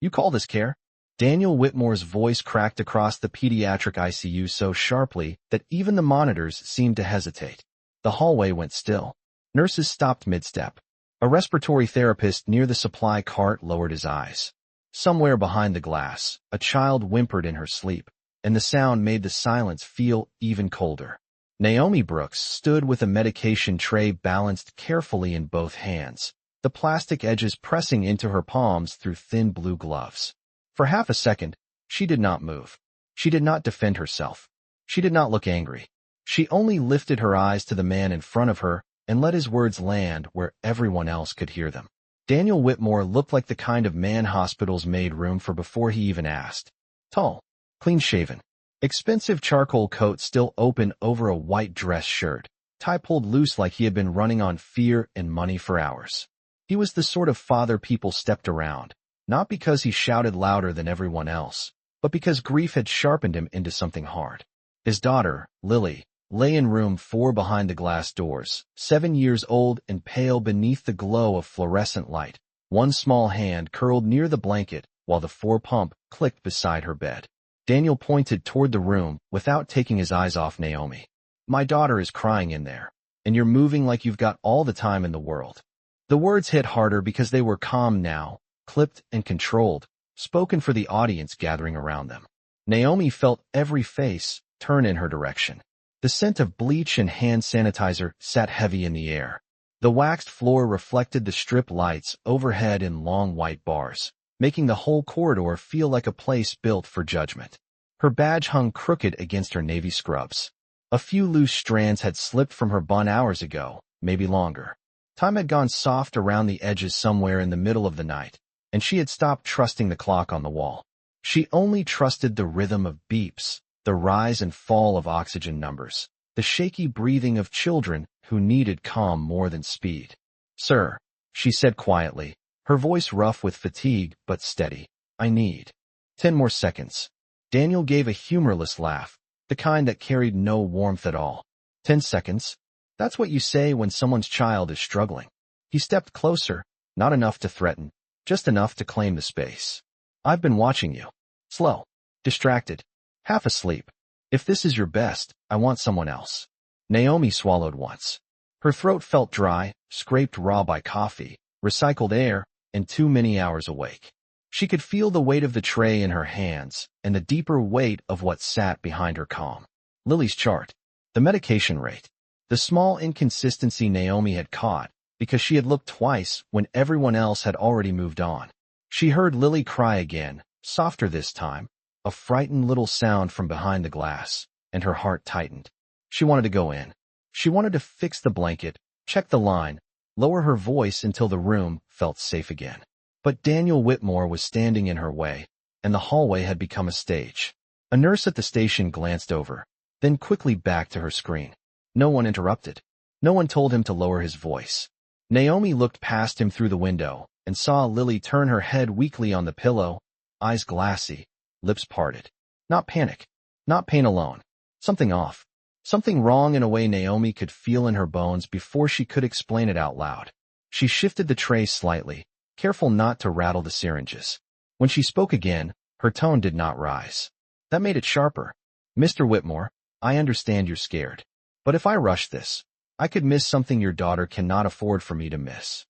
You call this care? Daniel Whitmore's voice cracked across the pediatric ICU so sharply that even the monitors seemed to hesitate. The hallway went still. Nurses stopped mid-step. A respiratory therapist near the supply cart lowered his eyes. Somewhere behind the glass, a child whimpered in her sleep, and the sound made the silence feel even colder. Naomi Brooks stood with a medication tray balanced carefully in both hands, the plastic edges pressing into her palms through thin blue gloves. For half a second, she did not move. She did not defend herself. She did not look angry. She only lifted her eyes to the man in front of her and let his words land where everyone else could hear them. Daniel Whitmore looked like the kind of man hospitals made room for before he even asked. Tall, clean-shaven, expensive charcoal coat still open over a white dress shirt, tie pulled loose like he had been running on fear and money for hours. He was the sort of father people stepped around, not because he shouted louder than everyone else, but because grief had sharpened him into something hard. His daughter, Lily, lay in room 4 behind the glass doors, 7 years old and pale beneath the glow of fluorescent light. One small hand curled near the blanket while the 4 pump clicked beside her bed. Daniel pointed toward the room without taking his eyes off Naomi. My daughter is crying in there, and you're moving like you've got all the time in the world. The words hit harder because they were calm now, clipped and controlled, spoken for the audience gathering around them. Naomi felt every face turn in her direction. The scent of bleach and hand sanitizer sat heavy in the air. The waxed floor reflected the strip lights overhead in long white bars, making the whole corridor feel like a place built for judgment. Her badge hung crooked against her navy scrubs. A few loose strands had slipped from her bun hours ago, maybe longer. Time had gone soft around the edges somewhere in the middle of the night, and she had stopped trusting the clock on the wall. She only trusted the rhythm of beeps, the rise and fall of oxygen numbers, the shaky breathing of children who needed calm more than speed. Sir, she said quietly, her voice rough with fatigue but steady. I need 10 more seconds. Daniel gave a humorless laugh, the kind that carried no warmth at all. 10 seconds? That's what you say when someone's child is struggling. He stepped closer, not enough to threaten, just enough to claim the space. I've been watching you. Slow, distracted, half asleep. If this is your best, I want someone else. Naomi swallowed once. Her throat felt dry, scraped raw by coffee, recycled air, and too many hours awake. She could feel the weight of the tray in her hands and the deeper weight of what sat behind her calm. Lily's chart. The medication rate. The small inconsistency Naomi had caught because she had looked twice when everyone else had already moved on. She heard Lily cry again, softer this time, a frightened little sound from behind the glass, and her heart tightened. She wanted to go in. She wanted to fix the blanket, check the line, lower her voice until the room felt safe again. But Daniel Whitmore was standing in her way, and the hallway had become a stage. A nurse at the station glanced over, then quickly back to her screen. No one interrupted. No one told him to lower his voice. Naomi looked past him through the window and saw Lily turn her head weakly on the pillow, eyes glassy, lips parted. Not panic. Not pain alone. Something off. Something wrong in a way Naomi could feel in her bones before she could explain it out loud. She shifted the tray slightly, careful not to rattle the syringes. When she spoke again, her tone did not rise. That made it sharper. Mr. Whitmore, I understand you're scared. But if I rush this, I could miss something your daughter cannot afford for me to miss.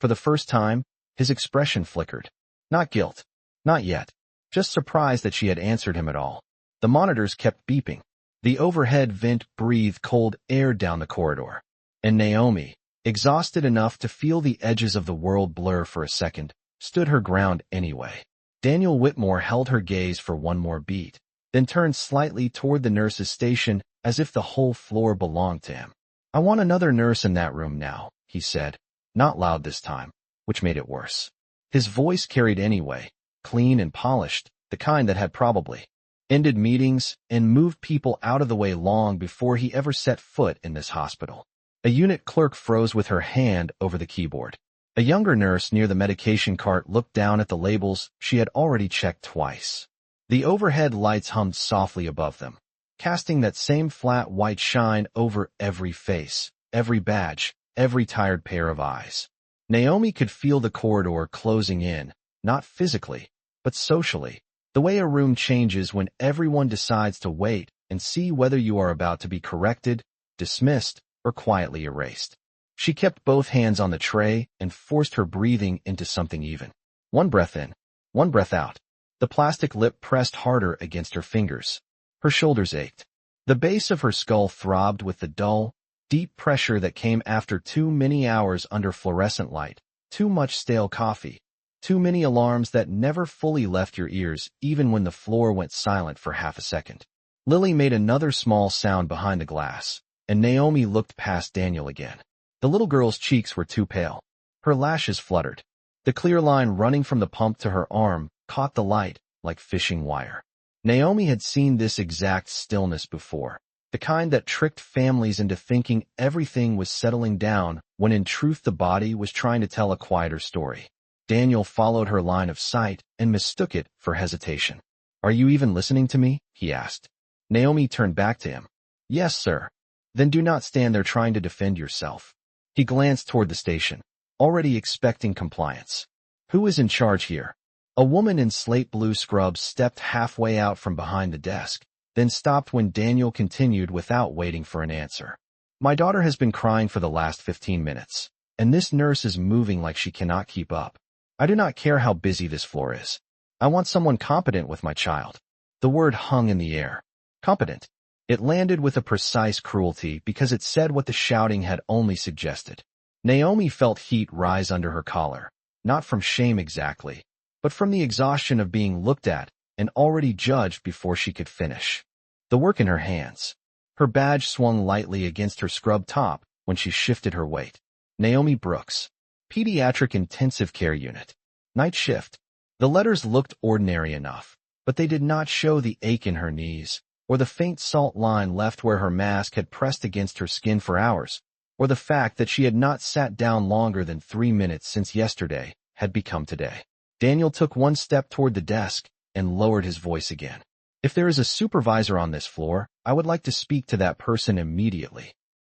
For the first time, his expression flickered. Not guilt. Not yet. Just surprised that she had answered him at all. The monitors kept beeping. The overhead vent breathed cold air down the corridor. And Naomi, exhausted enough to feel the edges of the world blur for a second, stood her ground anyway. Daniel Whitmore held her gaze for one more beat, then turned slightly toward the nurse's station as if the whole floor belonged to him. I want another nurse in that room now, he said, not loud this time, which made it worse. His voice carried anyway, clean and polished, the kind that had probably ended meetings and moved people out of the way long before he ever set foot in this hospital. A unit clerk froze with her hand over the keyboard. A younger nurse near the medication cart looked down at the labels she had already checked twice. The overhead lights hummed softly above them, casting that same flat white shine over every face, every badge, every tired pair of eyes. Naomi could feel the corridor closing in, not physically, but socially. The way a room changes when everyone decides to wait and see whether you are about to be corrected, dismissed, or quietly erased. She kept both hands on the tray and forced her breathing into something even. One breath in, one breath out. The plastic lip pressed harder against her fingers. Her shoulders ached. The base of her skull throbbed with the dull, deep pressure that came after too many hours under fluorescent light, too much stale coffee, too many alarms that never fully left your ears even when the floor went silent for half a second. Lily made another small sound behind the glass, and Naomi looked past Daniel again. The little girl's cheeks were too pale. Her lashes fluttered. The clear line running from the pump to her arm caught the light like fishing wire. Naomi had seen this exact stillness before, the kind that tricked families into thinking everything was settling down when in truth the body was trying to tell a quieter story. Daniel followed her line of sight and mistook it for hesitation. "Are you even listening to me?" he asked. Naomi turned back to him. "Yes, sir." "Then do not stand there trying to defend yourself." He glanced toward the station, already expecting compliance. "Who is in charge here?" A woman in slate blue scrubs stepped halfway out from behind the desk, then stopped when Daniel continued without waiting for an answer. "My daughter has been crying for the last 15 minutes, and this nurse is moving like she cannot keep up. I do not care how busy this floor is. I want someone competent with my child." The word hung in the air. Competent. It landed with a precise cruelty because it said what the shouting had only suggested. Naomi felt heat rise under her collar, not from shame exactly, but from the exhaustion of being looked at and already judged before she could finish. The work in her hands. Her badge swung lightly against her scrub top when she shifted her weight. Naomi Brooks. Pediatric Intensive Care Unit. Night shift. The letters looked ordinary enough, but they did not show the ache in her knees, or the faint salt line left where her mask had pressed against her skin for hours, or the fact that she had not sat down longer than 3 minutes since yesterday had become today. Daniel took one step toward the desk and lowered his voice again. "If there is a supervisor on this floor, I would like to speak to that person immediately."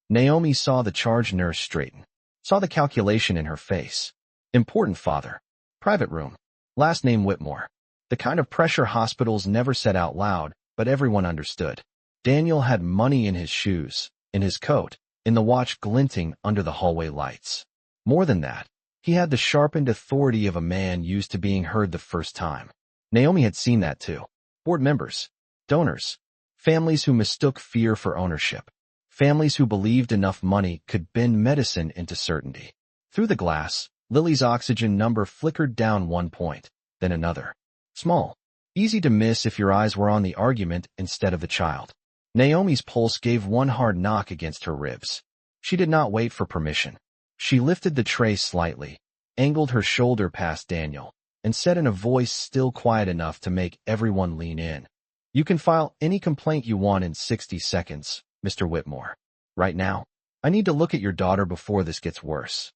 Naomi saw the charge nurse straighten, saw the calculation in her face. "Important, father. Private room. Last name Whitmore." The kind of pressure hospitals never said out loud, but everyone understood. Daniel had money in his shoes, in his coat, in the watch glinting under the hallway lights. More than that, he had the sharpened authority of a man used to being heard the first time. Naomi had seen that too. Board members, donors, families who mistook fear for ownership, families who believed enough money could bend medicine into certainty. Through the glass, Lily's oxygen number flickered down 1 point, then another. Small. Easy to miss if your eyes were on the argument instead of the child. Naomi's pulse gave one hard knock against her ribs. She did not wait for permission. She lifted the tray slightly, angled her shoulder past Daniel, and said in a voice still quiet enough to make everyone lean in, "You can file any complaint you want in 60 seconds, Mr. Whitmore. Right now, I need to look at your daughter before this gets worse."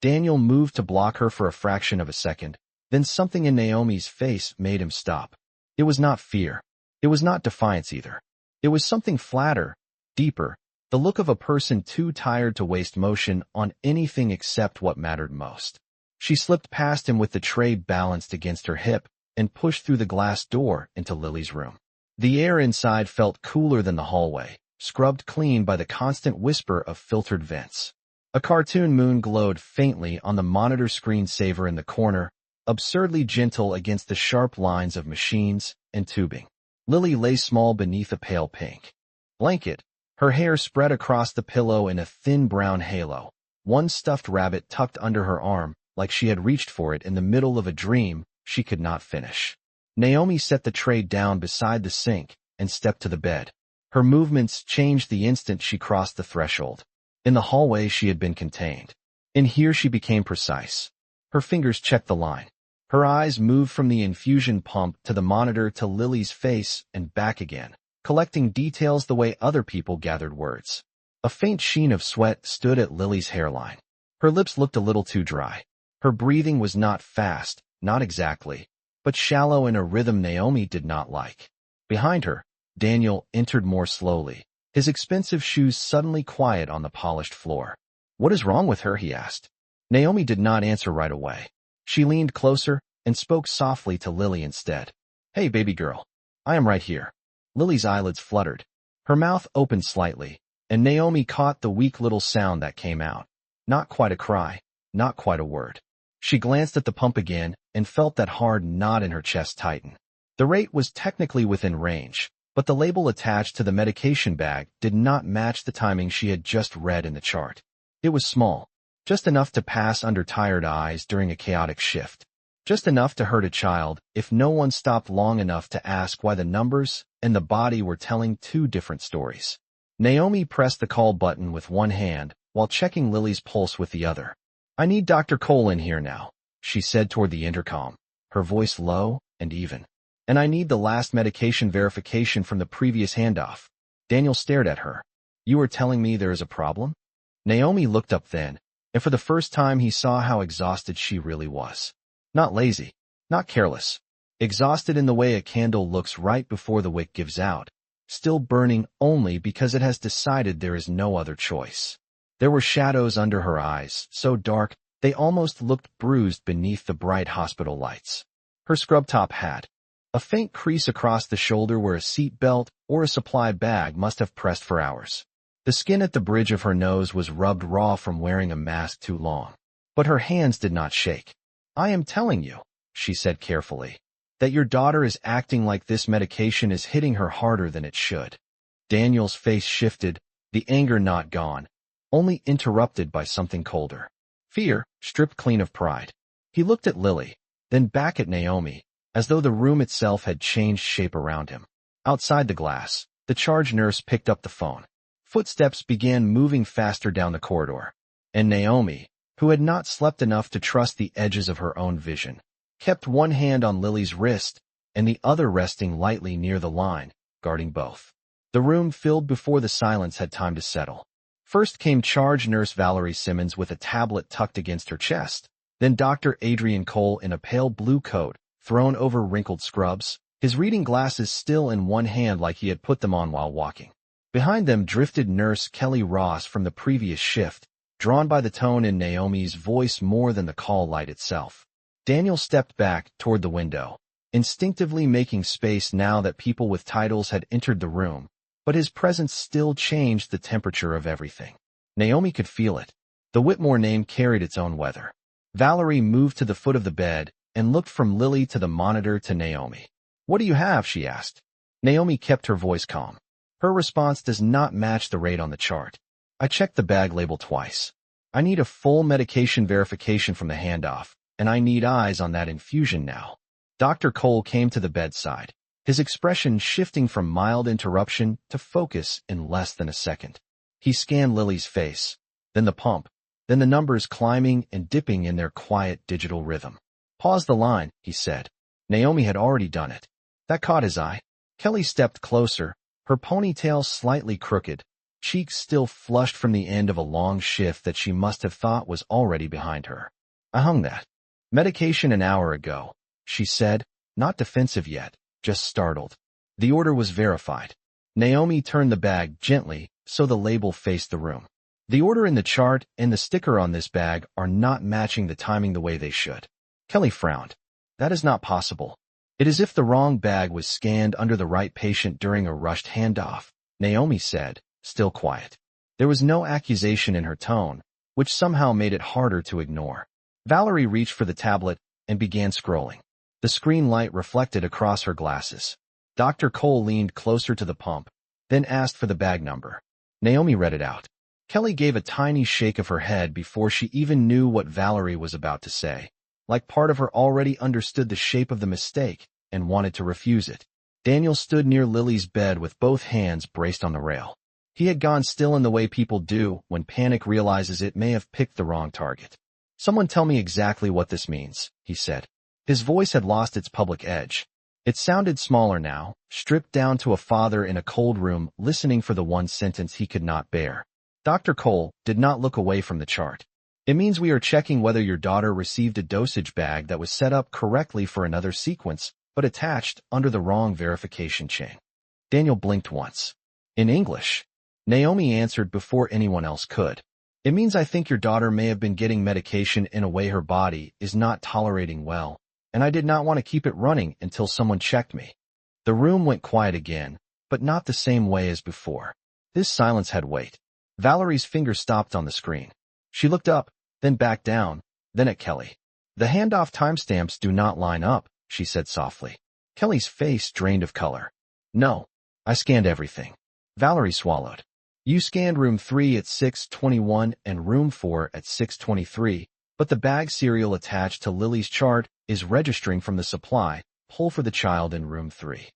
Daniel moved to block her for a fraction of a second, then something in Naomi's face made him stop. It was not fear. It was not defiance either. It was something flatter, deeper, the look of a person too tired to waste motion on anything except what mattered most. She slipped past him with the tray balanced against her hip and pushed through the glass door into Lily's room. The air inside felt cooler than the hallway, scrubbed clean by the constant whisper of filtered vents. A cartoon moon glowed faintly on the monitor screensaver in the corner, absurdly gentle against the sharp lines of machines and tubing. Lily lay small beneath a pale pink blanket, her hair spread across the pillow in a thin brown halo, one stuffed rabbit tucked under her arm like she had reached for it in the middle of a dream she could not finish. Naomi set the tray down beside the sink and stepped to the bed. Her movements changed the instant she crossed the threshold. In the hallway she had been contained. In here she became precise. Her fingers checked the line. Her eyes moved from the infusion pump to the monitor to Lily's face and back again, collecting details the way other people gathered words. A faint sheen of sweat stood at Lily's hairline. Her lips looked a little too dry. Her breathing was not fast, not exactly, but shallow in a rhythm Naomi did not like. Behind her, Daniel entered more slowly, his expensive shoes suddenly quiet on the polished floor. "What is wrong with her?" he asked. Naomi did not answer right away. She leaned closer, and spoke softly to Lily instead. "Hey, baby girl. I am right here." Lily's eyelids fluttered. Her mouth opened slightly, and Naomi caught the weak little sound that came out. Not quite a cry, not quite a word. She glanced at the pump again and felt that hard knot in her chest tighten. The rate was technically within range, but the label attached to the medication bag did not match the timing she had just read in the chart. It was small, just enough to pass under tired eyes during a chaotic shift. Just enough to hurt a child if no one stopped long enough to ask why the numbers and the body were telling two different stories. Naomi pressed the call button with one hand while checking Lily's pulse with the other. "I need Dr. Cole in here now," she said toward the intercom, her voice low and even. "And I need the last medication verification from the previous handoff." Daniel stared at her. "You are telling me there is a problem?" Naomi looked up then, and for the first time he saw how exhausted she really was. Not lazy, not careless. Exhausted in the way a candle looks right before the wick gives out, still burning only because it has decided there is no other choice. There were shadows under her eyes, so dark they almost looked bruised beneath the bright hospital lights. Her scrub top had a faint crease across the shoulder where a seat belt or a supply bag must have pressed for hours. The skin at the bridge of her nose was rubbed raw from wearing a mask too long. But her hands did not shake. "I am telling you," she said carefully, "that your daughter is acting like this medication is hitting her harder than it should." Daniel's face shifted, the anger not gone, only interrupted by something colder. Fear, stripped clean of pride. He looked at Lily, then back at Naomi, as though the room itself had changed shape around him. Outside the glass, the charge nurse picked up the phone. Footsteps began moving faster down the corridor, and Naomi, who had not slept enough to trust the edges of her own vision, kept one hand on Lily's wrist and the other resting lightly near the line, guarding both. The room filled before the silence had time to settle. First came charge nurse Valerie Simmons with a tablet tucked against her chest, then Dr. Adrian Cole in a pale blue coat, thrown over wrinkled scrubs, his reading glasses still in one hand like he had put them on while walking. Behind them drifted Nurse Kelly Ross from the previous shift, drawn by the tone in Naomi's voice more than the call light itself. Daniel stepped back toward the window, instinctively making space now that people with titles had entered the room, but his presence still changed the temperature of everything. Naomi could feel it. The Whitmore name carried its own weather. Valerie moved to the foot of the bed and looked from Lily to the monitor to Naomi. "What do you have?" she asked. Naomi kept her voice calm. "Her response does not match the rate on the chart. I checked the bag label twice. I need a full medication verification from the handoff, and I need eyes on that infusion now." Dr. Cole came to the bedside, his expression shifting from mild interruption to focus in less than a second. He scanned Lily's face, then the pump, then the numbers climbing and dipping in their quiet digital rhythm. "Pause the line," he said. Naomi had already done it. That caught his eye. Kelly stepped closer, her ponytail slightly crooked, cheeks still flushed from the end of a long shift that she must have thought was already behind her. "I hung that medication an hour ago," she said, not defensive yet, just startled. The order was verified. Naomi turned the bag gently so the label faced the room. "The order in the chart and the sticker on this bag are not matching the timing the way they should." Kelly frowned. "That is not possible. It is as if the wrong bag was scanned under the right patient during a rushed handoff," Naomi said, still quiet. There was no accusation in her tone, which somehow made it harder to ignore. Valerie reached for the tablet and began scrolling. The screen light reflected across her glasses. Dr. Cole leaned closer to the pump, then asked for the bag number. Naomi read it out. Kelly gave a tiny shake of her head before she even knew what Valerie was about to say, like part of her already understood the shape of the mistake and wanted to refuse it. Daniel stood near Lily's bed with both hands braced on the rail. He had gone still in the way people do when panic realizes it may have picked the wrong target. "Someone tell me exactly what this means," he said. His voice had lost its public edge. It sounded smaller now, stripped down to a father in a cold room listening for the one sentence he could not bear. Dr. Cole did not look away from the chart. "It means we are checking whether your daughter received a dosage bag that was set up correctly for another sequence, but attached under the wrong verification chain." Daniel blinked once. "In English?" Naomi answered before anyone else could. "It means I think your daughter may have been getting medication in a way her body is not tolerating well, and I did not want to keep it running until someone checked me. The room went quiet again, but not the same way as before. This silence had weight. Valerie's finger stopped on the screen. She looked up, then back down, then at Kelly. The handoff timestamps do not line up, she said softly. Kelly's face drained of color. No. I scanned everything. Valerie swallowed. You scanned room 3 at 6:21 and room 4 at 6:23, but the bag serial attached to Lily's chart is registering from the supply, pull for the child in room 3.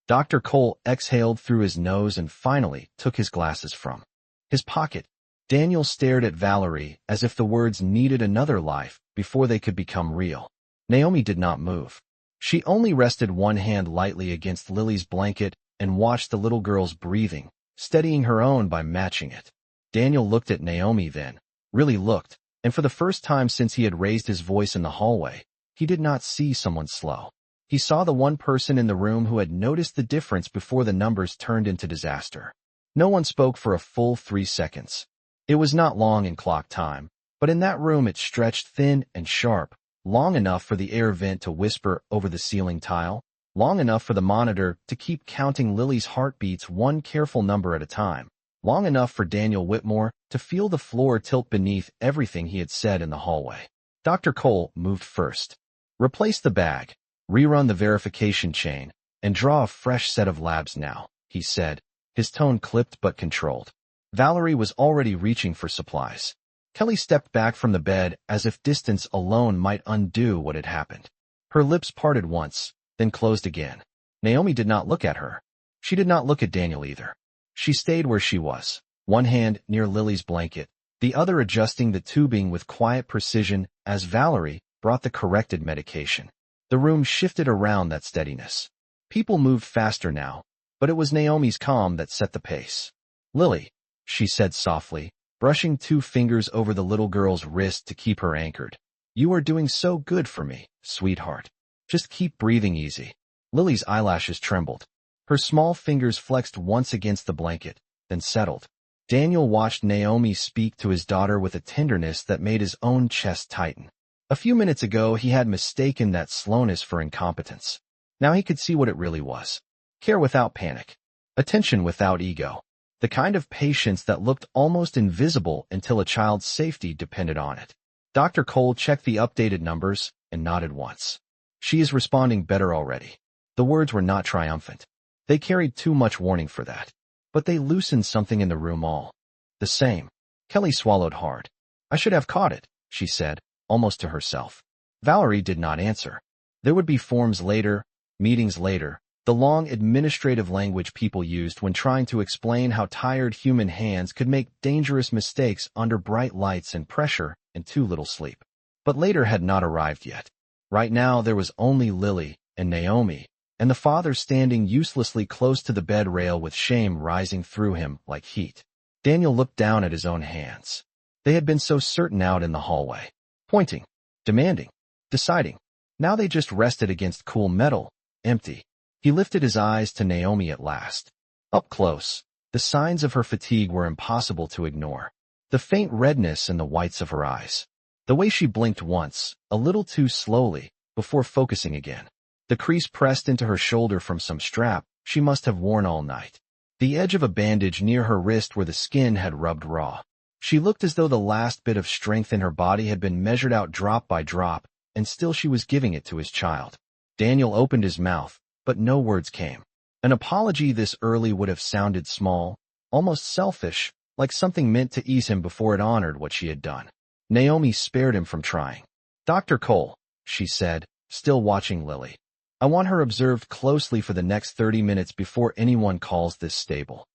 Dr. Cole exhaled through his nose and finally took his glasses from his pocket. Daniel stared at Valerie as if the words needed another life before they could become real. Naomi did not move. She only rested one hand lightly against Lily's blanket and watched the little girl's breathing, steadying her own by matching it. Daniel looked at Naomi then, really looked, and for the first time since he had raised his voice in the hallway, he did not see someone slow. He saw the one person in the room who had noticed the difference before the numbers turned into disaster. No one spoke for a full 3 seconds. It was not long in clock time, but in that room it stretched thin and sharp, long enough for the air vent to whisper over the ceiling tile, long enough for the monitor to keep counting Lily's heartbeats one careful number at a time, long enough for Daniel Whitmore to feel the floor tilt beneath everything he had said in the hallway. Dr. Cole moved first. Replace the bag, rerun the verification chain, and draw a fresh set of labs now, he said, his tone clipped but controlled. Valerie was already reaching for supplies. Kelly stepped back from the bed as if distance alone might undo what had happened. Her lips parted once, then closed again. Naomi did not look at her. She did not look at Daniel either. She stayed where she was, one hand near Lily's blanket, the other adjusting the tubing with quiet precision as Valerie brought the corrected medication. The room shifted around that steadiness. People moved faster now, but it was Naomi's calm that set the pace. Lily, she said softly, brushing 2 fingers over the little girl's wrist to keep her anchored. You are doing so good for me, sweetheart. Just keep breathing easy. Lily's eyelashes trembled. Her small fingers flexed once against the blanket, then settled. Daniel watched Naomi speak to his daughter with a tenderness that made his own chest tighten. A few minutes ago, he had mistaken that slowness for incompetence. Now he could see what it really was. Care without panic. Attention without ego. The kind of patience that looked almost invisible until a child's safety depended on it. Dr. Cole checked the updated numbers and nodded once. She is responding better already. The words were not triumphant. They carried too much warning for that. But they loosened something in the room all the same. Kelly swallowed hard. I should have caught it, she said, almost to herself. Valerie did not answer. There would be forms later, meetings later, the long administrative language people used when trying to explain how tired human hands could make dangerous mistakes under bright lights and pressure and too little sleep. But later had not arrived yet. Right now there was only Lily and Naomi, and the father standing uselessly close to the bed rail with shame rising through him like heat. Daniel looked down at his own hands. They had been so certain out in the hallway. Pointing, demanding, deciding. Now they just rested against cool metal, empty. He lifted his eyes to Naomi at last. Up close, the signs of her fatigue were impossible to ignore. The faint redness in the whites of her eyes. The way she blinked once, a little too slowly, before focusing again. The crease pressed into her shoulder from some strap she must have worn all night. The edge of a bandage near her wrist where the skin had rubbed raw. She looked as though the last bit of strength in her body had been measured out drop by drop, and still she was giving it to his child. Daniel opened his mouth, but no words came. An apology this early would have sounded small, almost selfish, like something meant to ease him before it honored what she had done. Naomi spared him from trying. Dr. Cole, she said, still watching Lily. I want her observed closely for the next 30 minutes before anyone calls this stable.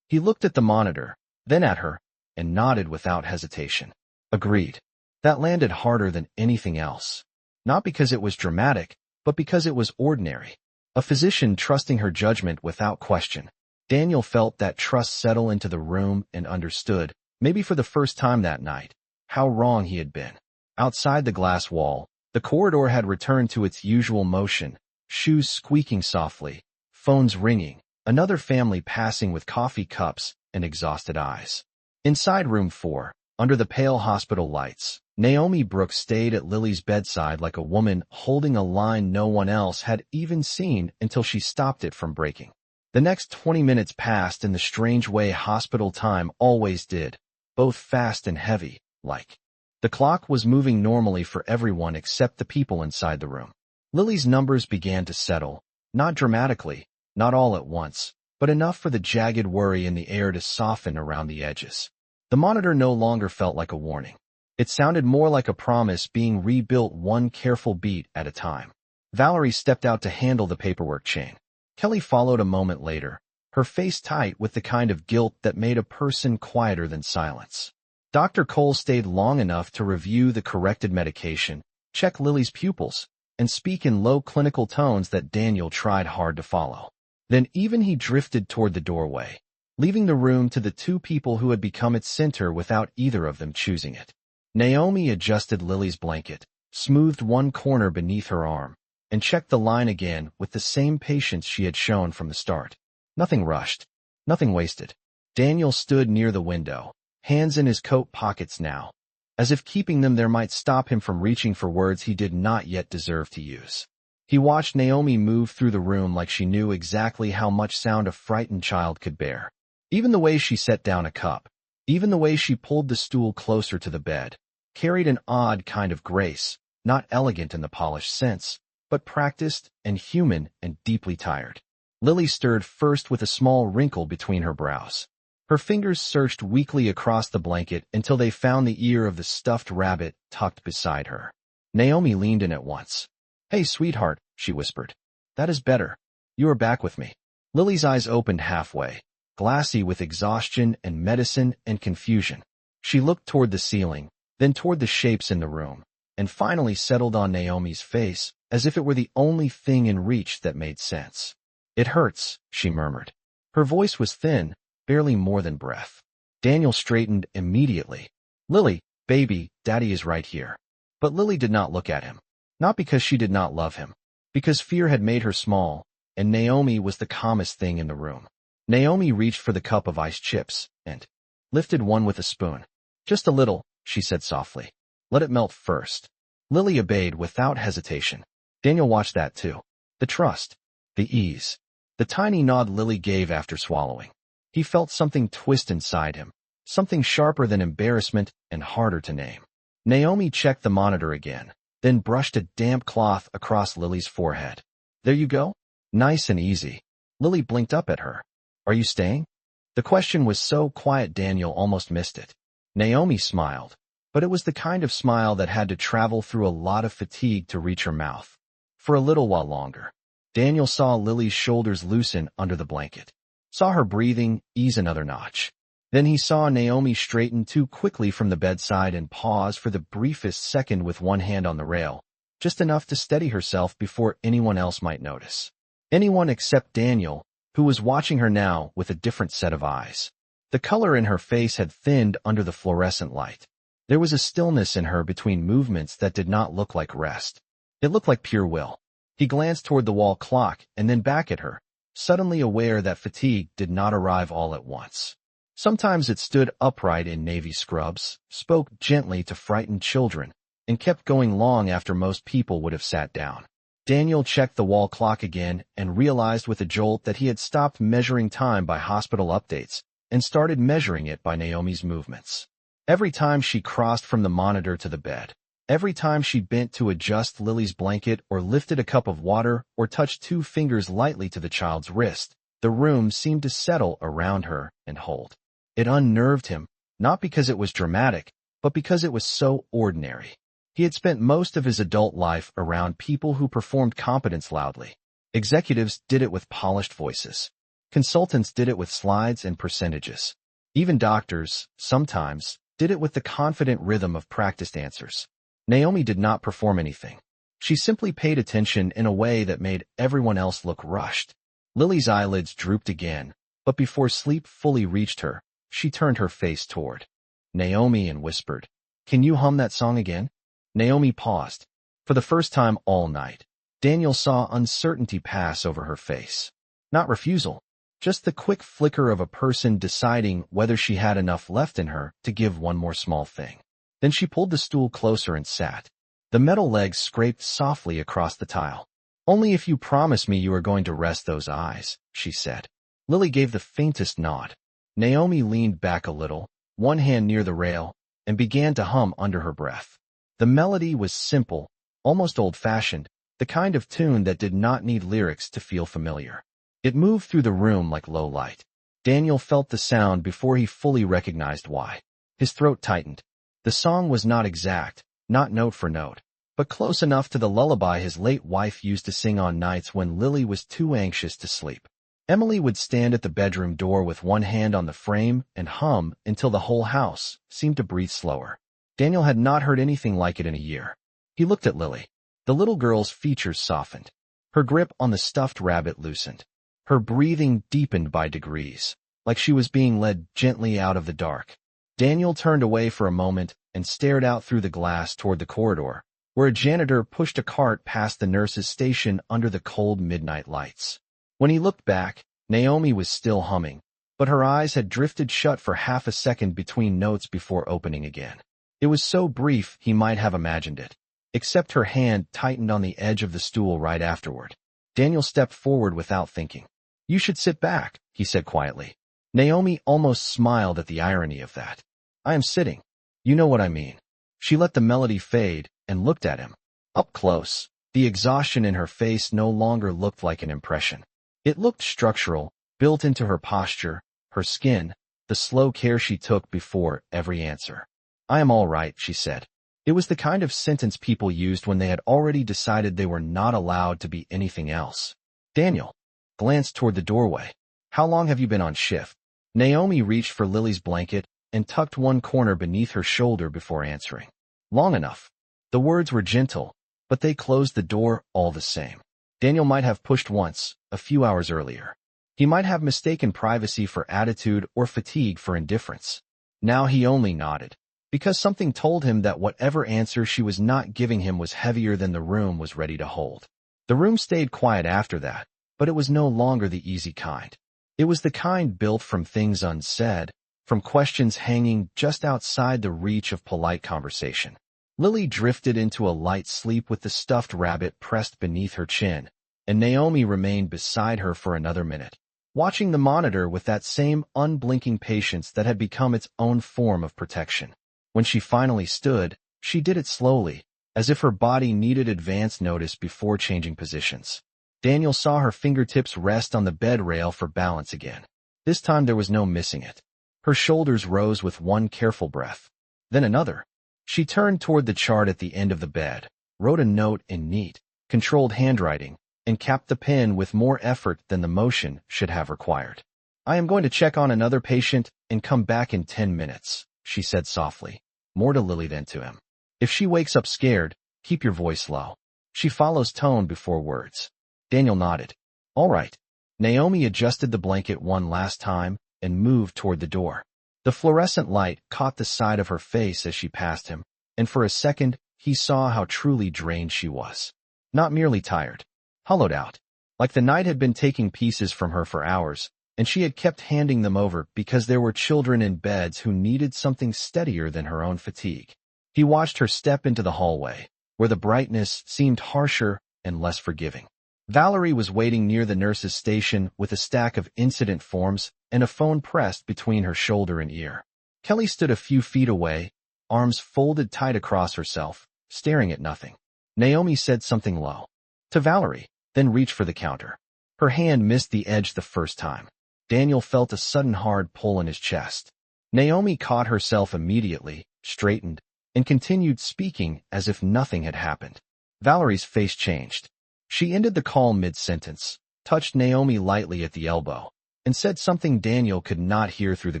He looked at the monitor, then at her, and nodded without hesitation. Agreed. That landed harder than anything else. Not because it was dramatic, but because it was ordinary. A physician trusting her judgment without question. Daniel felt that trust settle into the room and understood, maybe for the first time that night, how wrong he had been. Outside the glass wall, the corridor had returned to its usual motion, shoes squeaking softly, phones ringing, another family passing with coffee cups and exhausted eyes. Inside room 4, Under the pale hospital lights, Naomi Brooks stayed at Lily's bedside like a woman holding a line no one else had even seen until she stopped it from breaking. The next 20 minutes passed in the strange way hospital time always did, both fast and heavy, like. The clock was moving normally for everyone except the people inside the room. Lily's numbers began to settle, not dramatically, not all at once, but enough for the jagged worry in the air to soften around the edges. The monitor no longer felt like a warning. It sounded more like a promise being rebuilt one careful beat at a time. Valerie stepped out to handle the paperwork chain. Kelly followed a moment later, her face tight with the kind of guilt that made a person quieter than silence. Dr. Cole stayed long enough to review the corrected medication, check Lily's pupils, and speak in low clinical tones that Daniel tried hard to follow. Then even he drifted toward the doorway, leaving the room to the two people who had become its center without either of them choosing it. Naomi adjusted Lily's blanket, smoothed one corner beneath her arm, and checked the line again with the same patience she had shown from the start. Nothing rushed, nothing wasted. Daniel stood near the window, hands in his coat pockets now, as if keeping them there might stop him from reaching for words he did not yet deserve to use. He watched Naomi move through the room like she knew exactly how much sound a frightened child could bear. Even the way she set down a cup, even the way she pulled the stool closer to the bed, carried an odd kind of grace, not elegant in the polished sense, but practiced and human and deeply tired. Lily stirred first with a small wrinkle between her brows. Her fingers searched weakly across the blanket until they found the ear of the stuffed rabbit tucked beside her. Naomi leaned in at once. "Hey, sweetheart," she whispered. "That is better. You are back with me." Lily's eyes opened halfway, glassy with exhaustion and medicine and confusion. She looked toward the ceiling, then toward the shapes in the room, and finally settled on Naomi's face as if it were the only thing in reach that made sense. "It hurts," she murmured. Her voice was thin, barely more than breath. Daniel straightened immediately. "Lily, baby, Daddy is right here." But Lily did not look at him. Not because she did not love him, because fear had made her small, and Naomi was the calmest thing in the room. Naomi reached for the cup of iced chips and lifted one with a spoon. "Just a little," she said softly. "Let it melt first." Lily obeyed without hesitation. Daniel watched that too. The trust, the ease, the tiny nod Lily gave after swallowing. He felt something twist inside him, something sharper than embarrassment and harder to name. Naomi checked the monitor again, then brushed a damp cloth across Lily's forehead. "There you go? Nice and easy." Lily blinked up at her. "Are you staying?" The question was so quiet Daniel almost missed it. Naomi smiled, but it was the kind of smile that had to travel through a lot of fatigue to reach her mouth. For a little while longer, Daniel saw Lily's shoulders loosen under the blanket, saw her breathing ease another notch. Then he saw Naomi straighten too quickly from the bedside and pause for the briefest second with one hand on the rail, just enough to steady herself before anyone else might notice. Anyone except Daniel, who was watching her now with a different set of eyes. The color in her face had thinned under the fluorescent light. There was a stillness in her between movements that did not look like rest. It looked like pure will. He glanced toward the wall clock and then back at her, suddenly aware that fatigue did not arrive all at once. Sometimes it stood upright in navy scrubs, spoke gently to frightened children, and kept going long after most people would have sat down. Daniel checked the wall clock again and realized with a jolt that he had stopped measuring time by hospital updates and started measuring it by Naomi's movements. Every time she crossed from the monitor to the bed, every time she bent to adjust Lily's blanket or lifted a cup of water or touched two fingers lightly to the child's wrist, the room seemed to settle around her and hold. It unnerved him, not because it was dramatic, but because it was so ordinary. He had spent most of his adult life around people who performed competence loudly. Executives did it with polished voices. Consultants did it with slides and percentages. Even doctors, sometimes, did it with the confident rhythm of practiced answers. Naomi did not perform anything. She simply paid attention in a way that made everyone else look rushed. Lily's eyelids drooped again, but before sleep fully reached her, she turned her face toward Naomi and whispered, "Can you hum that song again?" Naomi paused. For the first time all night, Daniel saw uncertainty pass over her face. Not refusal, Just the quick flicker of a person deciding whether she had enough left in her to give one more small thing. Then she pulled the stool closer and sat. The metal legs scraped softly across the tile. "Only if you promise me you are going to rest those eyes," she said. Lily gave the faintest nod. Naomi leaned back a little, one hand near the rail, and began to hum under her breath. The melody was simple, almost old-fashioned, the kind of tune that did not need lyrics to feel familiar. It moved through the room like low light. Daniel felt the sound before he fully recognized why. His throat tightened. The song was not exact, not note for note, but close enough to the lullaby his late wife used to sing on nights when Lily was too anxious to sleep. Emily would stand at the bedroom door with one hand on the frame and hum until the whole house seemed to breathe slower. Daniel had not heard anything like it in a year. He looked at Lily. The little girl's features softened. Her grip on the stuffed rabbit loosened. Her breathing deepened by degrees, like she was being led gently out of the dark. Daniel turned away for a moment and stared out through the glass toward the corridor, where a janitor pushed a cart past the nurse's station under the cold midnight lights. When he looked back, Naomi was still humming, but her eyes had drifted shut for half a second between notes before opening again. It was so brief he might have imagined it, except her hand tightened on the edge of the stool right afterward. Daniel stepped forward without thinking. "You should sit back," he said quietly. Naomi almost smiled at the irony of that. "I am sitting. You know what I mean." She let the melody fade and looked at him. Up close, the exhaustion in her face no longer looked like an impression. It looked structural, built into her posture, her skin, the slow care she took before every answer. "I am all right," she said. It was the kind of sentence people used when they had already decided they were not allowed to be anything else. Daniel glanced toward the doorway. "How long have you been on shift?" Naomi reached for Lily's blanket and tucked one corner beneath her shoulder before answering. "Long enough." The words were gentle, but they closed the door all the same. Daniel might have pushed once, a few hours earlier. He might have mistaken privacy for attitude or fatigue for indifference. Now he only nodded, because something told him that whatever answer she was not giving him was heavier than the room was ready to hold. The room stayed quiet after that, but it was no longer the easy kind. It was the kind built from things unsaid, from questions hanging just outside the reach of polite conversation. Lily drifted into a light sleep with the stuffed rabbit pressed beneath her chin, and Naomi remained beside her for another minute, watching the monitor with that same unblinking patience that had become its own form of protection. When she finally stood, she did it slowly, as if her body needed advance notice before changing positions. Daniel saw her fingertips rest on the bed rail for balance again. This time there was no missing it. Her shoulders rose with one careful breath, then another. She turned toward the chart at the end of the bed, wrote a note in neat, controlled handwriting, and capped the pen with more effort than the motion should have required. "I am going to check on another patient and come back in 10 minutes, she said softly, more to Lily than to him. "If she wakes up scared, keep your voice low." She follows tone before words. Daniel nodded. "All right." Naomi adjusted the blanket one last time and moved toward the door. The fluorescent light caught the side of her face as she passed him, and for a second he saw how truly drained she was. Not merely tired, hollowed out, like the night had been taking pieces from her for hours, and she had kept handing them over because there were children in beds who needed something steadier than her own fatigue. He watched her step into the hallway, where the brightness seemed harsher and less forgiving. Valerie was waiting near the nurse's station with a stack of incident forms and a phone pressed between her shoulder and ear. Kelly stood a few feet away, arms folded tight across herself, staring at nothing. Naomi said something low to Valerie, then reached for the counter. Her hand missed the edge the first time. Daniel felt a sudden hard pull in his chest. Naomi caught herself immediately, straightened, and continued speaking as if nothing had happened. Valerie's face changed. She ended the call mid-sentence, touched Naomi lightly at the elbow, and said something Daniel could not hear through the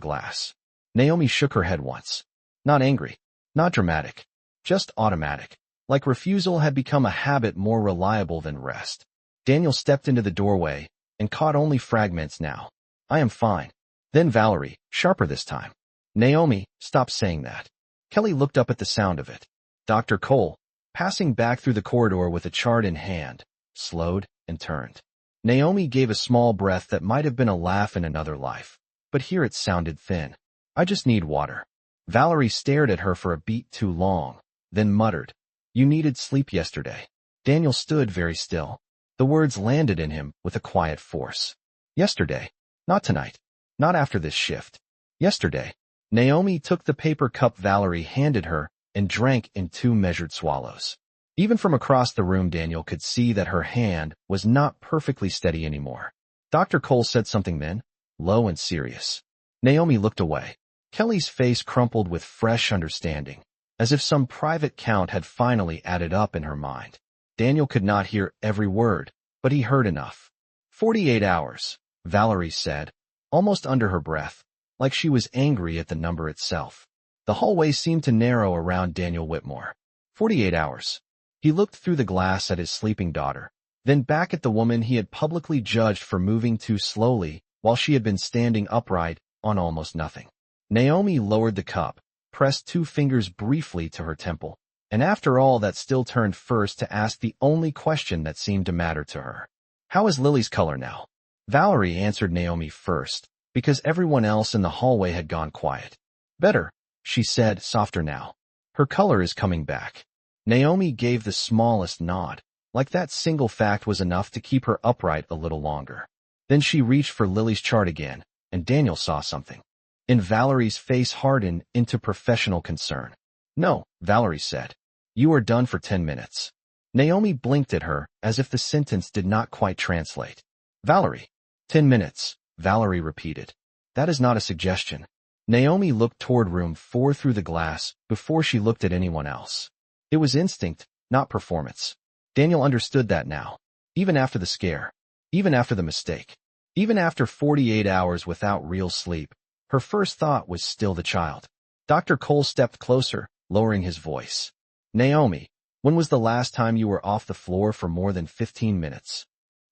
glass. Naomi shook her head once. Not angry, not dramatic, just automatic, like refusal had become a habit more reliable than rest. Daniel stepped into the doorway and caught only fragments now. "I am fine." Then Valerie, sharper this time. "Naomi, stop saying that." Kelly looked up at the sound of it. Dr. Cole, passing back through the corridor with a chart in hand, slowed and turned. Naomi gave a small breath that might have been a laugh in another life, but here it sounded thin. I just need water. Valerie stared at her for a beat too long, then muttered, You needed sleep yesterday. Daniel stood very still. The words landed in him with a quiet force. Yesterday. Not tonight. Not after this shift. Yesterday. Naomi took the paper cup Valerie handed her and drank in 2 measured swallows. Even from across the room, Daniel could see that her hand was not perfectly steady anymore. Dr. Cole said something then, low and serious. Naomi looked away. Kelly's face crumpled with fresh understanding, as if some private count had finally added up in her mind. Daniel could not hear every word, but he heard enough. 48 hours, Valerie said, almost under her breath, like she was angry at the number itself. The hallway seemed to narrow around Daniel Whitmore. 48 hours. He looked through the glass at his sleeping daughter, then back at the woman he had publicly judged for moving too slowly while she had been standing upright on almost nothing. Naomi lowered the cup, pressed 2 fingers briefly to her temple, and after all that still turned first to ask the only question that seemed to matter to her. How is Lily's color now? Valerie answered Naomi first, because everyone else in the hallway had gone quiet. Better, she said, softer now. Her color is coming back. Naomi gave the smallest nod, like that single fact was enough to keep her upright a little longer. Then she reached for Lily's chart again, and Daniel saw something. In Valerie's face hardened into professional concern. No, Valerie said. You are done for 10 minutes. Naomi blinked at her as if the sentence did not quite translate. Valerie. 10 minutes, Valerie repeated. That is not a suggestion. Naomi looked toward room 4 through the glass before she looked at anyone else. It was instinct, not performance. Daniel understood that now. Even after the scare. Even after the mistake. Even after 48 hours without real sleep, her first thought was still the child. Dr. Cole stepped closer, lowering his voice. Naomi, when was the last time you were off the floor for more than 15 minutes?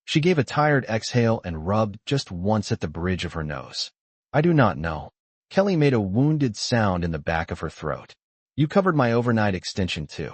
She gave a tired exhale and rubbed just once at the bridge of her nose. I do not know. Kelly made a wounded sound in the back of her throat. You covered my overnight extension too.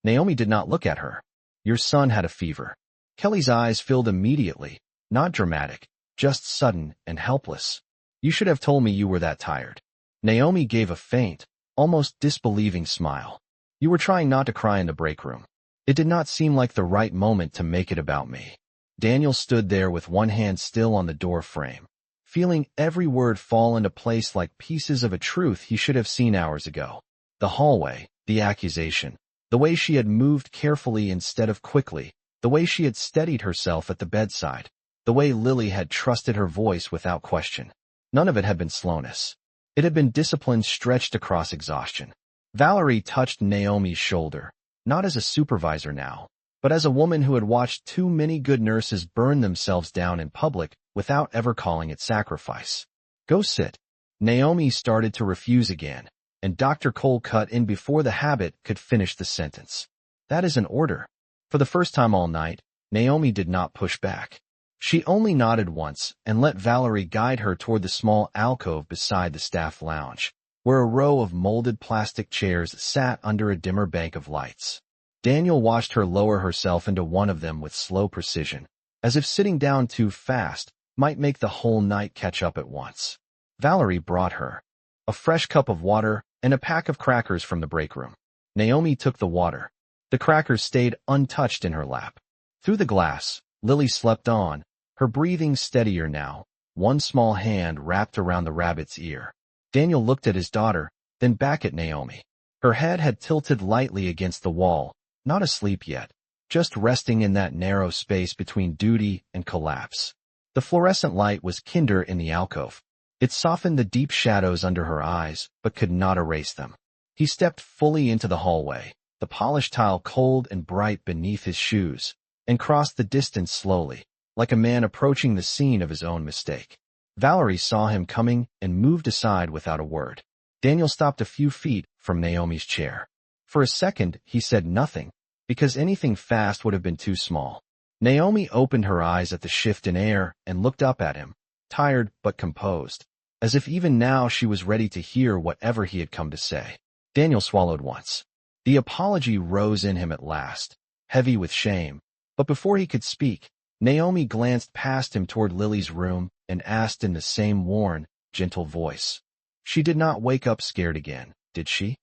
Naomi did not look at her. Your son had a fever. Kelly's eyes filled immediately, not dramatic, just sudden and helpless. You should have told me you were that tired. Naomi gave a faint, almost disbelieving smile. You were trying not to cry in the break room. It did not seem like the right moment to make it about me. Daniel stood there with one hand still on the door frame, feeling every word fall into place like pieces of a truth he should have seen hours ago. The hallway, the accusation, the way she had moved carefully instead of quickly, the way she had steadied herself at the bedside, the way Lily had trusted her voice without question. None of it had been slowness. It had been discipline stretched across exhaustion. Valerie touched Naomi's shoulder, not as a supervisor now, but as a woman who had watched too many good nurses burn themselves down in public without ever calling it sacrifice. Go sit. Naomi started to refuse again, and Dr. Cole cut in before the habit could finish the sentence. That is an order. For the first time all night, Naomi did not push back. She only nodded once and let Valerie guide her toward the small alcove beside the staff lounge, where a row of molded plastic chairs sat under a dimmer bank of lights. Daniel watched her lower herself into one of them with slow precision, as if sitting down too fast might make the whole night catch up at once. Valerie brought her a fresh cup of water and a pack of crackers from the break room. Naomi took the water. The crackers stayed untouched in her lap. Through the glass, Lily slept on, her breathing steadier now, one small hand wrapped around the rabbit's ear. Daniel looked at his daughter, then back at Naomi. Her head had tilted lightly against the wall, not asleep yet, just resting in that narrow space between duty and collapse. The fluorescent light was kinder in the alcove. It softened the deep shadows under her eyes, but could not erase them. He stepped fully into the hallway, the polished tile cold and bright beneath his shoes, and crossed the distance slowly, like a man approaching the scene of his own mistake. Valerie saw him coming and moved aside without a word. Daniel stopped a few feet from Naomi's chair. For a second, he said nothing, because anything fast would have been too small. Naomi opened her eyes at the shift in air and looked up at him, tired but composed, as if even now she was ready to hear whatever he had come to say. Daniel swallowed once. The apology rose in him at last, heavy with shame, but before he could speak, Naomi glanced past him toward Lily's room and asked in the same worn, gentle voice. She did not wake up scared again, did she?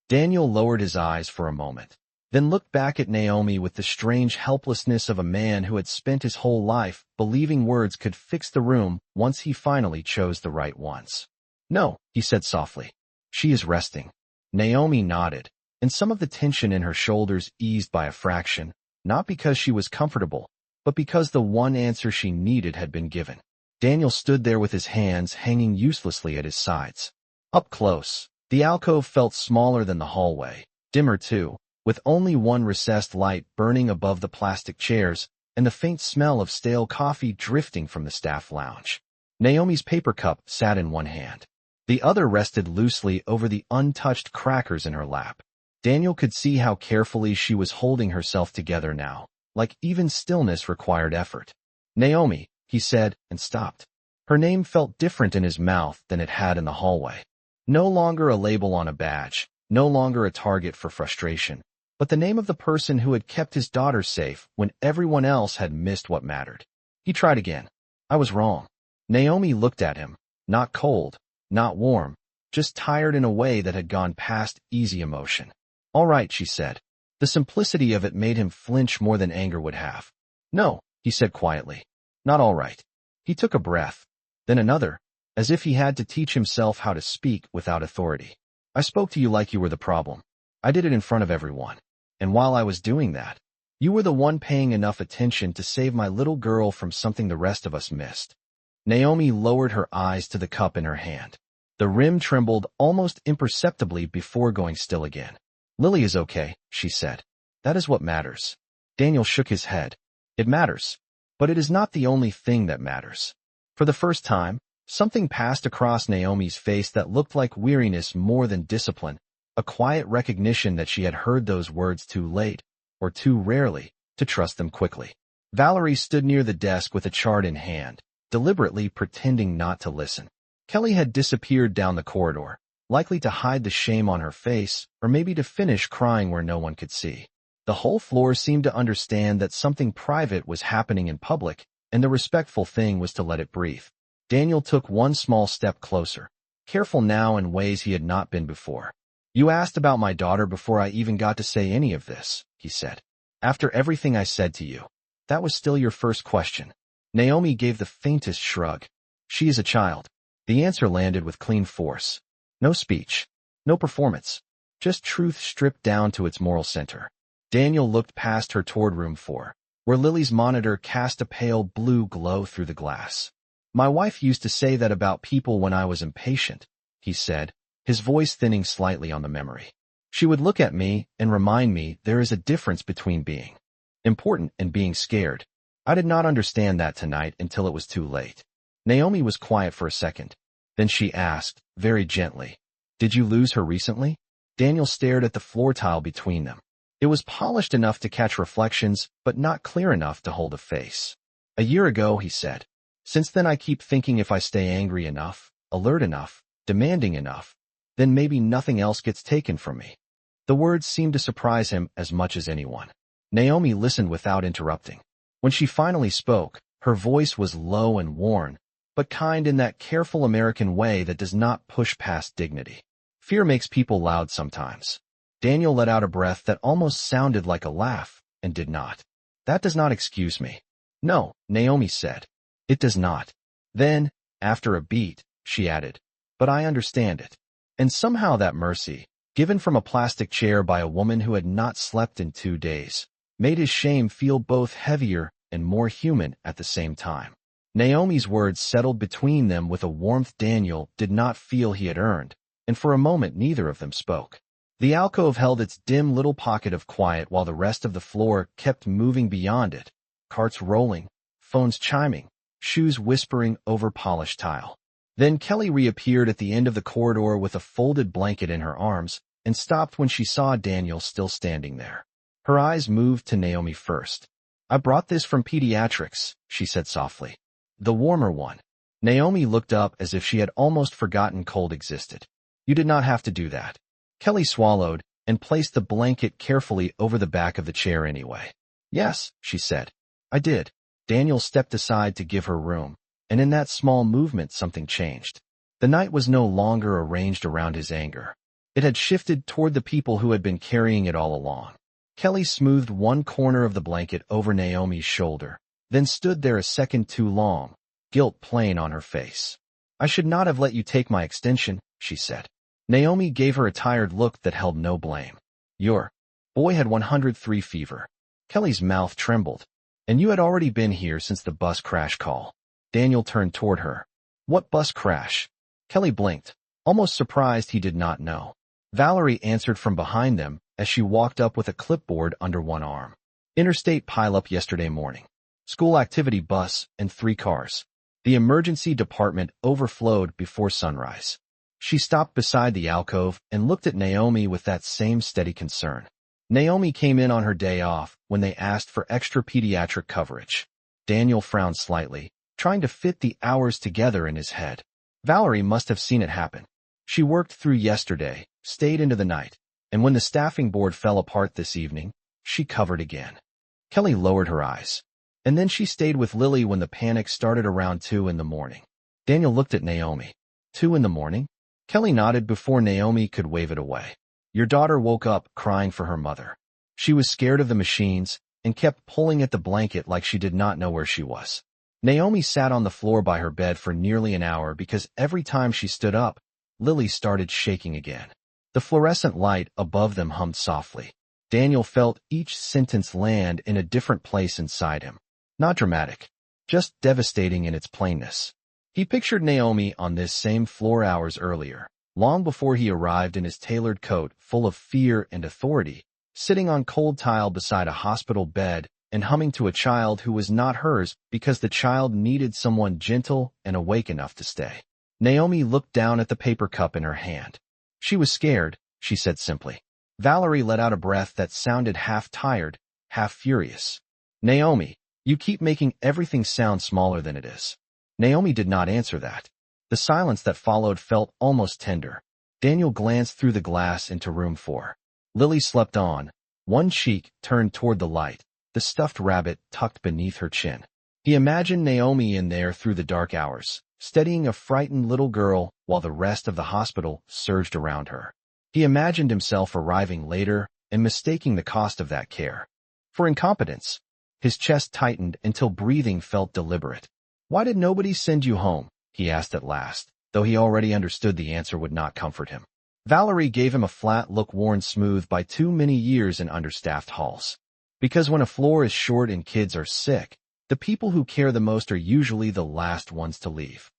Daniel lowered his eyes for a moment, then looked back at Naomi with the strange helplessness of a man who had spent his whole life believing words could fix the room once he finally chose the right ones. No, he said softly. She is resting. Naomi nodded, and some of the tension in her shoulders eased by a fraction, not because she was comfortable, but because the one answer she needed had been given. Daniel stood there with his hands hanging uselessly at his sides. Up close, the alcove felt smaller than the hallway, dimmer too, with only one recessed light burning above the plastic chairs and the faint smell of stale coffee drifting from the staff lounge. Naomi's paper cup sat in one hand. The other rested loosely over the untouched crackers in her lap. Daniel could see how carefully she was holding herself together now, like even stillness required effort. Naomi, he said, and stopped. Her name felt different in his mouth than it had in the hallway. No longer a label on a badge, no longer a target for frustration, but the name of the person who had kept his daughter safe when everyone else had missed what mattered. He tried again. I was wrong. Naomi looked at him, not cold, not warm, just tired in a way that had gone past easy emotion. All right, she said. The simplicity of it made him flinch more than anger would have. No, he said quietly. Not all right. He took a breath, then another, as if he had to teach himself how to speak without authority. I spoke to you like you were the problem. I did it in front of everyone. And while I was doing that, you were the one paying enough attention to save my little girl from something the rest of us missed. Naomi lowered her eyes to the cup in her hand. The rim trembled almost imperceptibly before going still again. Lily is okay, she said. That is what matters. Daniel shook his head. It matters. But it is not the only thing that matters. For the first time, something passed across Naomi's face that looked like weariness more than discipline, a quiet recognition that she had heard those words too late, or too rarely, to trust them quickly. Valerie stood near the desk with a chart in hand, deliberately pretending not to listen. Kelly had disappeared down the corridor, likely to hide the shame on her face, or maybe to finish crying where no one could see. The whole floor seemed to understand that something private was happening in public, and the respectful thing was to let it breathe. Daniel took one small step closer, careful now in ways he had not been before. You asked about my daughter before I even got to say any of this, he said. After everything I said to you. That was still your first question. Naomi gave the faintest shrug. She is a child. The answer landed with clean force. No speech. No performance. Just truth stripped down to its moral center. Daniel looked past her toward room 4, where Lily's monitor cast a pale blue glow through the glass. My wife used to say that about people when I was impatient, he said, his voice thinning slightly on the memory. She would look at me and remind me there is a difference between being important and being scared. I did not understand that tonight until it was too late. Naomi was quiet for a second. Then she asked, very gently, Did you lose her recently? Daniel stared at the floor tile between them. It was polished enough to catch reflections, but not clear enough to hold a face. A year ago, he said. Since then I keep thinking if I stay angry enough, alert enough, demanding enough, then maybe nothing else gets taken from me. The words seemed to surprise him as much as anyone. Naomi listened without interrupting. When she finally spoke, her voice was low and worn, but kind in that careful American way that does not push past dignity. Fear makes people loud sometimes. Daniel let out a breath that almost sounded like a laugh, and did not. That does not excuse me. No, Naomi said. It does not. Then, after a beat, she added, but I understand it. And somehow that mercy, given from a plastic chair by a woman who had not slept in 2 days, made his shame feel both heavier and more human at the same time. Naomi's words settled between them with a warmth Daniel did not feel he had earned, and for a moment neither of them spoke. The alcove held its dim little pocket of quiet while the rest of the floor kept moving beyond it, carts rolling, phones chiming, shoes whispering over polished tile. Then Kelly reappeared at the end of the corridor with a folded blanket in her arms and stopped when she saw Daniel still standing there. Her eyes moved to Naomi first. I brought this from pediatrics, she said softly. The warmer one. Naomi looked up as if she had almost forgotten cold existed. You did not have to do that. Kelly swallowed and placed the blanket carefully over the back of the chair anyway. Yes, she said. I did. Daniel stepped aside to give her room, and in that small movement something changed. The night was no longer arranged around his anger. It had shifted toward the people who had been carrying it all along. Kelly smoothed one corner of the blanket over Naomi's shoulder, then stood there a second too long, guilt plain on her face. "I should not have let you take my extension," she said. Naomi gave her a tired look that held no blame. "Your boy had 103 fever." Kelly's mouth trembled. "And you had already been here since the bus crash call." Daniel turned toward her. "What bus crash?" Kelly blinked, almost surprised he did not know. Valerie answered from behind them as she walked up with a clipboard under one arm. "Interstate pileup yesterday morning. School activity bus and 3 cars. The emergency department overflowed before sunrise." She stopped beside the alcove and looked at Naomi with that same steady concern. Naomi came in on her day off when they asked for extra pediatric coverage. Daniel frowned slightly, trying to fit the hours together in his head. Valerie must have seen it happen. She worked through yesterday, stayed into the night, and when the staffing board fell apart this evening, she covered again. Kelly lowered her eyes. And then she stayed with Lily when the panic started around 2 in the morning. Daniel looked at Naomi. 2 in the morning? Kelly nodded before Naomi could wave it away. "Your daughter woke up crying for her mother. She was scared of the machines and kept pulling at the blanket like she did not know where she was." Naomi sat on the floor by her bed for nearly an hour because every time she stood up, Lily started shaking again. The fluorescent light above them hummed softly. Daniel felt each sentence land in a different place inside him. Not dramatic, just devastating in its plainness. He pictured Naomi on this same floor hours earlier, long before he arrived in his tailored coat full of fear and authority, sitting on cold tile beside a hospital bed and humming to a child who was not hers because the child needed someone gentle and awake enough to stay. Naomi looked down at the paper cup in her hand. She was scared, she said simply. Valerie let out a breath that sounded half tired, half furious. "Naomi, you keep making everything sound smaller than it is." Naomi did not answer that. The silence that followed felt almost tender. Daniel glanced through the glass into room 4. Lily slept on, one cheek turned toward the light, the stuffed rabbit tucked beneath her chin. He imagined Naomi in there through the dark hours, steadying a frightened little girl while the rest of the hospital surged around her. He imagined himself arriving later and mistaking the cost of that care for incompetence. His chest tightened until breathing felt deliberate. "Why did nobody send you home?" he asked at last, though he already understood the answer would not comfort him. Valerie gave him a flat look worn smooth by too many years in understaffed halls. "Because when a floor is short and kids are sick, the people who care the most are usually the last ones to leave."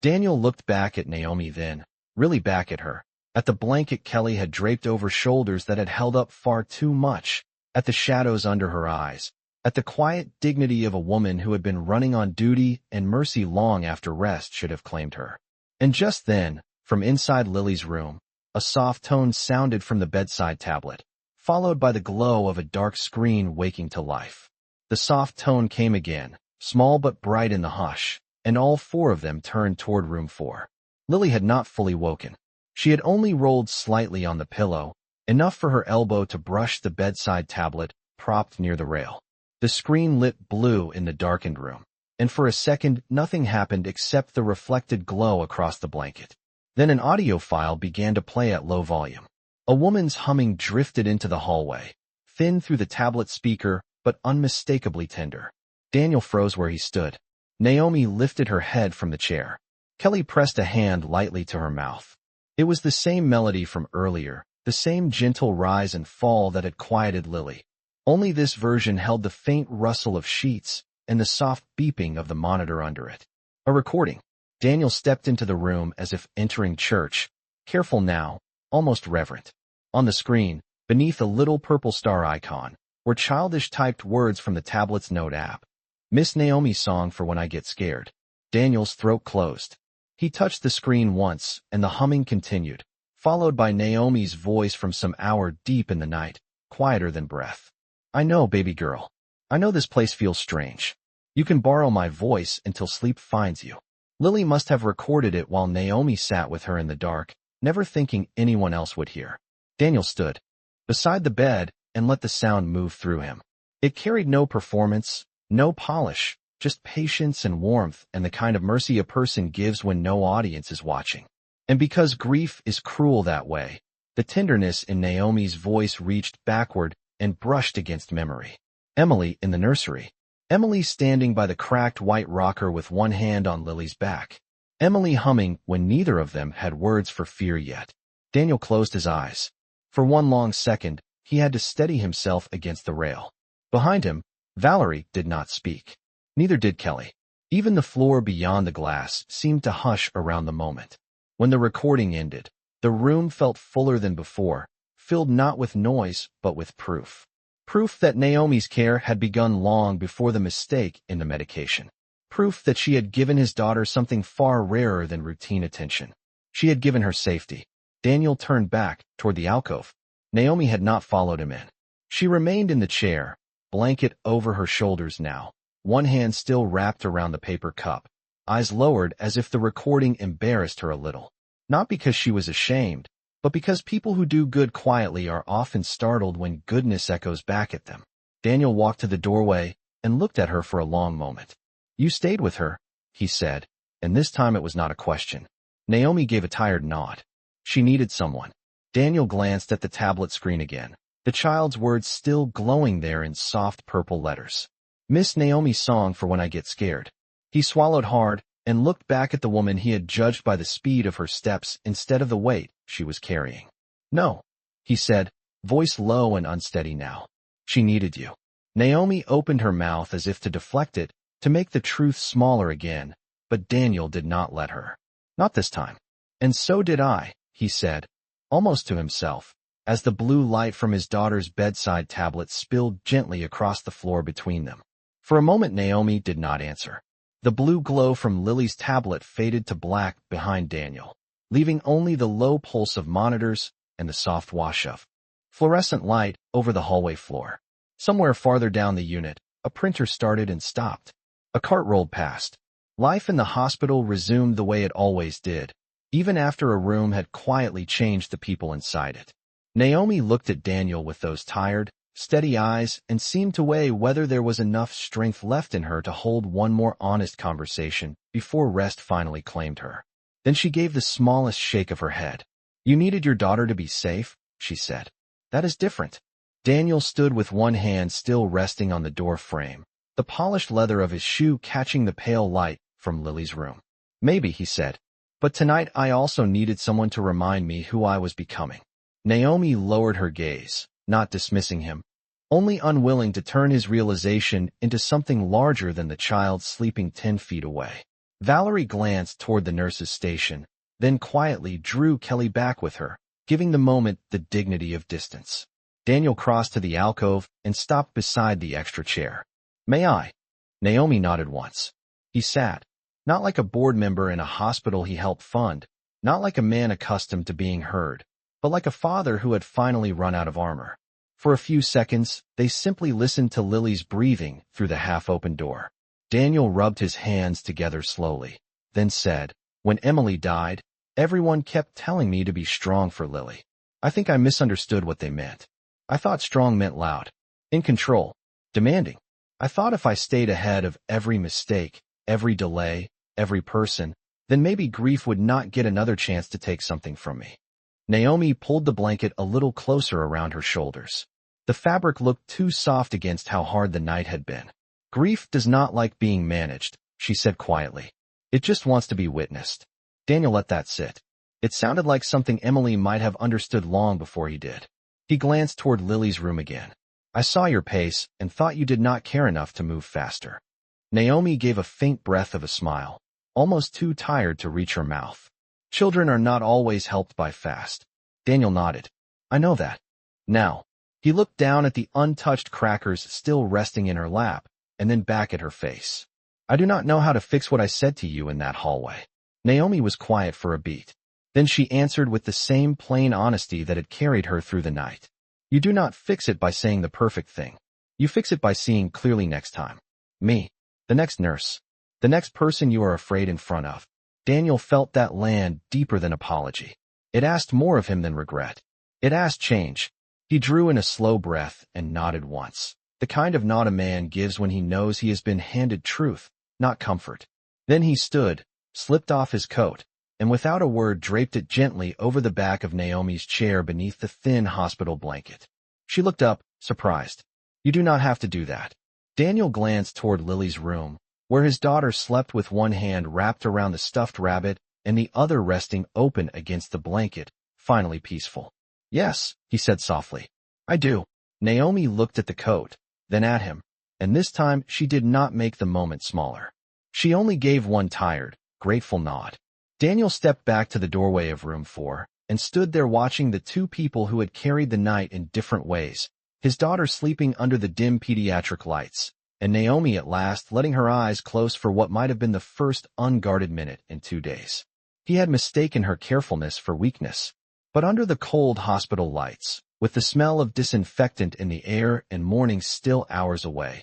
Daniel looked back at Naomi then, really back at her, at the blanket Kelly had draped over shoulders that had held up far too much, at the shadows under her eyes, at the quiet dignity of a woman who had been running on duty and mercy long after rest should have claimed her. And just then, from inside Lily's room, a soft tone sounded from the bedside tablet, followed by the glow of a dark screen waking to life. The soft tone came again, small but bright in the hush, and all 4 of them turned toward room 4. Lily had not fully woken. She had only rolled slightly on the pillow, enough for her elbow to brush the bedside tablet propped near the rail. The screen lit blue in the darkened room, and for a second nothing happened except the reflected glow across the blanket. Then an audio file began to play at low volume. A woman's humming drifted into the hallway, thin through the tablet speaker but unmistakably tender. Daniel froze where he stood. Naomi lifted her head from the chair. Kelly pressed a hand lightly to her mouth. It was the same melody from earlier, the same gentle rise and fall that had quieted Lily. Only this version held the faint rustle of sheets and the soft beeping of the monitor under it. A recording. Daniel stepped into the room as if entering church, careful now, almost reverent. On the screen, beneath a little purple star icon, were childish typed words from the tablet's note app. "Miss Naomi's song for when I get scared." Daniel's throat closed. He touched the screen once, and the humming continued, followed by Naomi's voice from some hour deep in the night, quieter than breath. "I know, baby girl. I know this place feels strange. You can borrow my voice until sleep finds you." Lily must have recorded it while Naomi sat with her in the dark, never thinking anyone else would hear. Daniel stood beside the bed and let the sound move through him. It carried no performance, no polish, just patience and warmth and the kind of mercy a person gives when no audience is watching. And because grief is cruel that way, the tenderness in Naomi's voice reached backward and brushed against memory. Emily in the nursery. Emily standing by the cracked white rocker with one hand on Lily's back. Emily humming when neither of them had words for fear yet. Daniel closed his eyes. For one long second, he had to steady himself against the rail. Behind him, Valerie did not speak. Neither did Kelly. Even the floor beyond the glass seemed to hush around the moment. When the recording ended, the room felt fuller than before, filled not with noise but with proof. Proof that Naomi's care had begun long before the mistake in the medication. Proof that she had given his daughter something far rarer than routine attention. She had given her safety. Daniel turned back toward the alcove. Naomi had not followed him in. She remained in the chair, blanket over her shoulders now, one hand still wrapped around the paper cup, eyes lowered as if the recording embarrassed her a little. Not because she was ashamed, but because people who do good quietly are often startled when goodness echoes back at them. Daniel walked to the doorway and looked at her for a long moment. "You stayed with her," he said, and this time it was not a question. Naomi gave a tired nod. She needed someone. Daniel glanced at the tablet screen again, the child's words still glowing there in soft purple letters. "Miss Naomi's song for when I get scared." He swallowed hard and looked back at the woman he had judged by the speed of her steps instead of the weight she was carrying. "No," he said, voice low and unsteady now. "She needed you." Naomi opened her mouth as if to deflect it, to make the truth smaller again, but Daniel did not let her. "Not this time." "And so did I," he said, almost to himself, as the blue light from his daughter's bedside tablet spilled gently across the floor between them. For a moment Naomi did not answer. The blue glow from Lily's tablet faded to black behind Daniel, leaving only the low pulse of monitors and the soft wash of fluorescent light over the hallway floor. Somewhere farther down the unit, a printer started and stopped. A cart rolled past. Life in the hospital resumed the way it always did, even after a room had quietly changed the people inside it. Naomi looked at Daniel with those tired, steady eyes and seemed to weigh whether there was enough strength left in her to hold one more honest conversation before rest finally claimed her. Then she gave the smallest shake of her head. "You needed your daughter to be safe," she said. "That is different." Daniel stood with one hand still resting on the door frame, the polished leather of his shoe catching the pale light from Lily's room. "Maybe," he said, "but tonight I also needed someone to remind me who I was becoming." Naomi lowered her gaze, not dismissing him, only unwilling to turn his realization into something larger than the child sleeping 10 feet away. Valerie glanced toward the nurse's station, then quietly drew Kelly back with her, giving the moment the dignity of distance. Daniel crossed to the alcove and stopped beside the extra chair. "May I?" Naomi nodded once. He sat, not like a board member in a hospital he helped fund, not like a man accustomed to being heard, but like a father who had finally run out of armor. For a few seconds, they simply listened to Lily's breathing through the half-open door. Daniel rubbed his hands together slowly, then said, "When Emily died, everyone kept telling me to be strong for Lily. I think I misunderstood what they meant. I thought strong meant loud, in control, demanding. I thought if I stayed ahead of every mistake, every delay, every person, then maybe grief would not get another chance to take something from me." Naomi pulled the blanket a little closer around her shoulders. The fabric looked too soft against how hard the night had been. "Grief does not like being managed," she said quietly. "It just wants to be witnessed." Daniel let that sit. It sounded like something Emily might have understood long before he did. He glanced toward Lily's room again. "I saw your pace and thought you did not care enough to move faster." Naomi gave a faint breath of a smile, almost too tired to reach her mouth. "Children are not always helped by fast." Daniel nodded. "I know that." Now, he looked down at the untouched crackers still resting in her lap, and then back at her face. "I do not know how to fix what I said to you in that hallway." Naomi was quiet for a beat. Then she answered with the same plain honesty that had carried her through the night. "You do not fix it by saying the perfect thing. You fix it by seeing clearly next time. Me. The next nurse. The next person you are afraid in front of." Daniel felt that land deeper than apology. It asked more of him than regret. It asked change. He drew in a slow breath and nodded once. The kind of nod a man gives when he knows he has been handed truth, not comfort. Then he stood, slipped off his coat, and without a word draped it gently over the back of Naomi's chair beneath the thin hospital blanket. She looked up, surprised. "You do not have to do that." Daniel glanced toward Lily's room, where his daughter slept with one hand wrapped around the stuffed rabbit and the other resting open against the blanket, finally peaceful. "Yes," he said softly. "I do." Naomi looked at the coat, then at him, and this time she did not make the moment smaller. She only gave one tired, grateful nod. Daniel stepped back to the doorway of room 4 and stood there watching the two people who had carried the night in different ways, his daughter sleeping under the dim pediatric lights, and Naomi at last letting her eyes close for what might have been the first unguarded minute in 2 days. He had mistaken her carefulness for weakness. But under the cold hospital lights, with the smell of disinfectant in the air and morning still hours away,